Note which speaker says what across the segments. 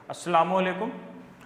Speaker 1: Assalamualaikum.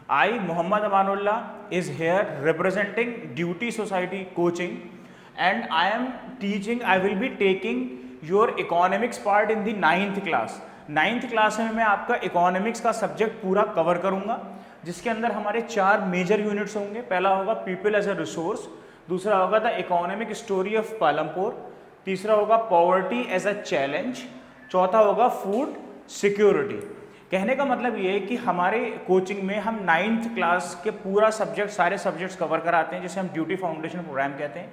Speaker 1: I, Muhammad Amanullah, is here representing Duty Society Coaching, and I am teaching. I will be taking your economics part in the 9th class. 9th class में मैं आपका economics का subject पूरा cover करूंगा, जिसके अंदर हमारे 4 major units होंगे। पहला होगा पीपल एज अ रिसोर्स, दूसरा होगा the economic story of Palampur, तीसरा होगा पॉवर्टी एज अ चैलेंज, चौथा होगा फूड सिक्योरिटी। कहने का मतलब ये है कि हमारे कोचिंग में हम 9th क्लास के पूरा सब्जेक्ट, सारे सब्जेक्ट्स कवर कराते हैं, जिसे हम ड्यूटी फाउंडेशन प्रोग्राम कहते हैं।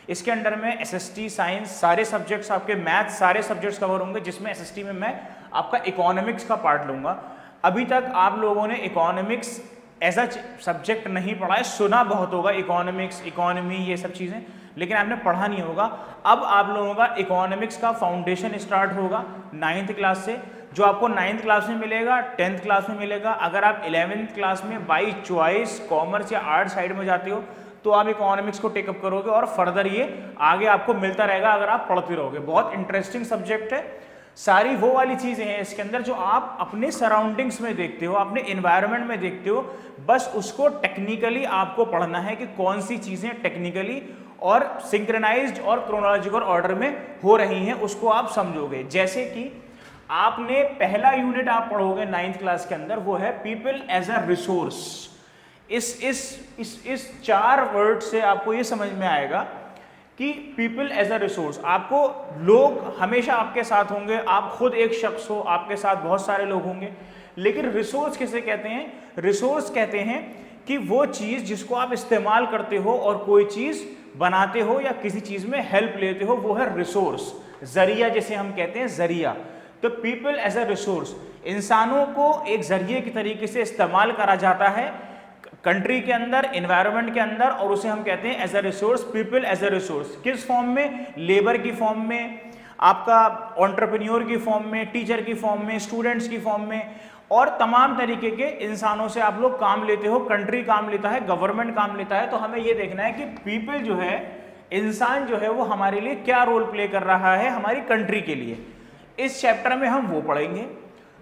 Speaker 1: इसके अंडर में एसएसटी, साइंस, सारे सब्जेक्ट्स, आपके मैथ, सारे सब्जेक्ट्स कवर होंगे, जिसमें एसएसटी में मैं आपका इकोनॉमिक्स का पार्ट लूंगा। अभी तक आप लोगों ने इकोनॉमिक्स एज अ सब्जेक्ट नहीं पढ़ा है, सुना बहुत होगा इकोनॉमिक्स, इकोनॉमी, ये सब चीज़ें, लेकिन आपने पढ़ा नहीं होगा। अब आप लोगों का इकोनॉमिक्स का फाउंडेशन स्टार्ट होगा 9th क्लास से, जो आपको 9th क्लास में मिलेगा, 10th क्लास में मिलेगा। अगर आप 11th क्लास में बाई चॉइस कॉमर्स या आर्ट साइड में जाते हो तो आप इकोनॉमिक्स को टेकअप करोगे और फर्दर ये आगे आपको मिलता रहेगा अगर आप पढ़ते रहोगे। बहुत इंटरेस्टिंग सब्जेक्ट है। सारी वो वाली चीज़ें हैं इसके अंदर जो आप अपने सराउंडिंग्स में देखते हो, अपने एनवायरनमेंट में देखते हो, बस उसको टेक्निकली आपको पढ़ना है कि कौन सी चीज़ें टेक्निकली और सिंक्रोनाइज्ड और क्रोनोलॉजिकल ऑर्डर में हो रही हैं, उसको आप समझोगे। जैसे कि आपने पहला यूनिट आप पढ़ोगे 9th क्लास के अंदर, वो है पीपल एज अ रिसोर्स। इस 4 वर्ड से आपको ये समझ में आएगा कि पीपल एज अ रिसोर्स, आपको लोग हमेशा आपके साथ होंगे, आप खुद एक शख्स हो, आपके साथ बहुत सारे लोग होंगे, लेकिन रिसोर्स किसे कहते हैं? रिसोर्स कहते हैं कि वो चीज़ जिसको आप इस्तेमाल करते हो और कोई चीज़ बनाते हो या किसी चीज़ में हेल्प लेते हो, वो है रिसोर्स, जरिया जिसे हम कहते हैं, जरिया। तो पीपल एज अ रिसोर्स, इंसानों को एक जरिए के तरीके से इस्तेमाल करा जाता है कंट्री के अंदर, एनवायरनमेंट के अंदर, और उसे हम कहते हैं as a resource, people as a resource. किस फॉर्म में? लेबर की फॉर्म में, आपका एंटरप्रेन्योर की फॉर्म में, टीचर की फॉर्म में, स्टूडेंट्स की फॉर्म में, और तमाम तरीके के इंसानों से आप लोग काम लेते हो। कंट्री काम लेता है, गवर्नमेंट काम लेता है। तो हमें ये देखना है कि पीपल जो है, इंसान जो है, वो हमारे लिए क्या रोल प्ले कर रहा है हमारी कंट्री के लिए। इस चैप्टर में हम वो पढ़ेंगे।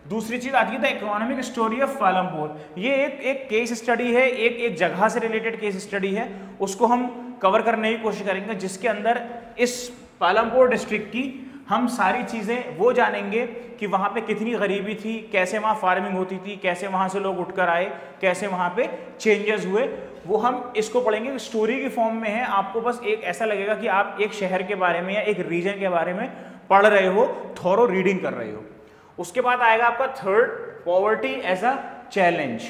Speaker 1: दूसरी चीज आती है the economic story of Palampur. ये एक केस स्टडी है, एक जगह से रिलेटेड केस स्टडी है, उसको हम कवर करने की कोशिश करेंगे, जिसके अंदर इस पालमपुर डिस्ट्रिक्ट की हम सारी चीज़ें वो जानेंगे कि वहाँ पे कितनी गरीबी थी, कैसे वहाँ फार्मिंग होती थी, कैसे वहाँ से लोग उठकर आए, कैसे वहाँ पे चेंजेस हुए, वो हम इसको पढ़ेंगे। स्टोरी की फॉर्म में है, आपको बस एक ऐसा लगेगा कि आप एक शहर के बारे में या एक रीजन के बारे में पढ़ रहे हो, थोरो रीडिंग कर रहे हो। उसके बाद आएगा आपका 3rd, poverty as a challenge.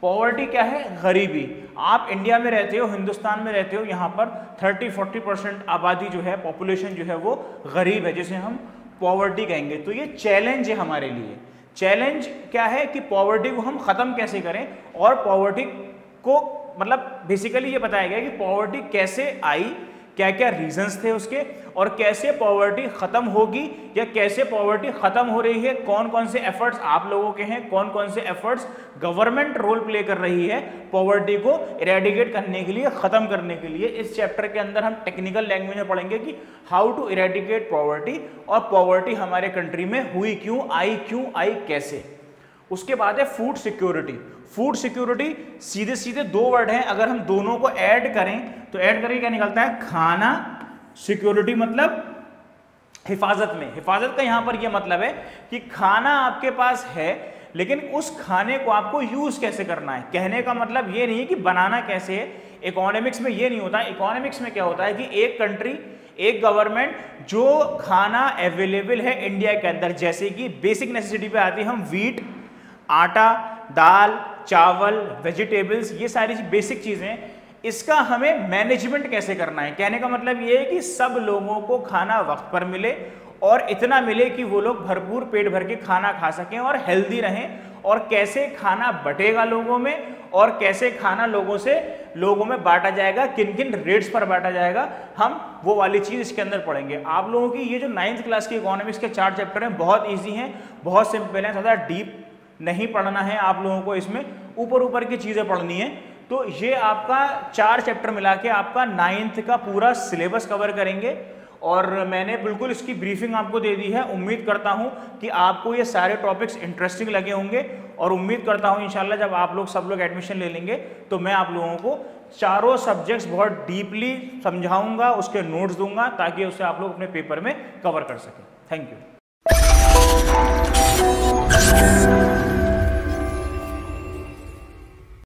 Speaker 1: Poverty क्या है? गरीबी। आप इंडिया में रहते हो, हिंदुस्तान में रहते हो, यहाँ पर 30-40% आबादी जो है, पॉपुलेशन जो है, वो गरीब है, जिसे हम पॉवर्टी कहेंगे। तो ये चैलेंज है हमारे लिए। चैलेंज क्या है कि पॉवर्टी को हम ख़त्म कैसे करें, और पॉवर्टी को मतलब बेसिकली ये बताया गया कि पॉवर्टी कैसे आई, क्या क्या रीजंस थे उसके, और कैसे पॉवर्टी खत्म होगी या कैसे पॉवर्टी खत्म हो रही है, कौन कौन से एफर्ट्स आप लोगों के हैं, कौन कौन से एफर्ट्स गवर्नमेंट रोल प्ले कर रही है पॉवर्टी को इरेडिकेट करने के लिए, खत्म करने के लिए। इस चैप्टर के अंदर हम टेक्निकल लैंग्वेज में पढ़ेंगे कि हाउ टू इरेडिकेट पॉवर्टी, और पॉवर्टी हमारे कंट्री में हुई क्यों आई कैसे। उसके बाद है फूड सिक्योरिटी। फूड सिक्योरिटी सीधे सीधे 2 वर्ड हैं, अगर हम दोनों को ऐड करें तो ऐड करके क्या निकलता है? खाना। सिक्योरिटी मतलब हिफाजत में। हिफाजत का यहां पर यह मतलब है कि खाना आपके पास है, लेकिन उस खाने को आपको यूज कैसे करना है। कहने का मतलब ये नहीं है कि बनाना कैसे है। इकोनॉमिक्स में ये नहीं होता। इकोनॉमिक्स में क्या होता है कि एक कंट्री, एक गवर्नमेंट, जो खाना अवेलेबल है इंडिया के अंदर, जैसे कि बेसिक नेसेसिटी पे आती है, हम व्हीट, आटा, दाल, चावल, वेजिटेबल्स, ये सारी बेसिक चीज़ें, इसका हमें मैनेजमेंट कैसे करना है। कहने का मतलब ये है कि सब लोगों को खाना वक्त पर मिले, और इतना मिले कि वो लोग भरपूर पेट भर के खाना खा सकें और हेल्दी रहें, और कैसे खाना बटेगा लोगों में, और कैसे खाना लोगों में बांटा जाएगा, किन किन रेट्स पर बांटा जाएगा, हम वो वाली चीज़ इसके अंदर पढ़ेंगे। आप लोगों की ये जो 9th क्लास की इकोनॉमिक्स के 4 चैप्टर हैं, बहुत ईजी हैं, बहुत सिंपल हैं, ज़्यादा डीप नहीं पढ़ना है आप लोगों को। इसमें ऊपर ऊपर की चीज़ें पढ़नी है, तो ये आपका 4 चैप्टर मिला के आपका 9th का पूरा सिलेबस कवर करेंगे और मैंने बिल्कुल इसकी ब्रीफिंग आपको दे दी है। उम्मीद करता हूं कि आपको ये सारे टॉपिक्स इंटरेस्टिंग लगे होंगे और उम्मीद करता हूं इंशाल्लाह जब आप लोग सब लोग एडमिशन ले लेंगे तो मैं आप लोगों को चारों सब्जेक्ट्स बहुत डीपली समझाऊंगा, उसके नोट्स दूंगा ताकि उसे आप लोग अपने पेपर में कवर कर सकें। Thank you.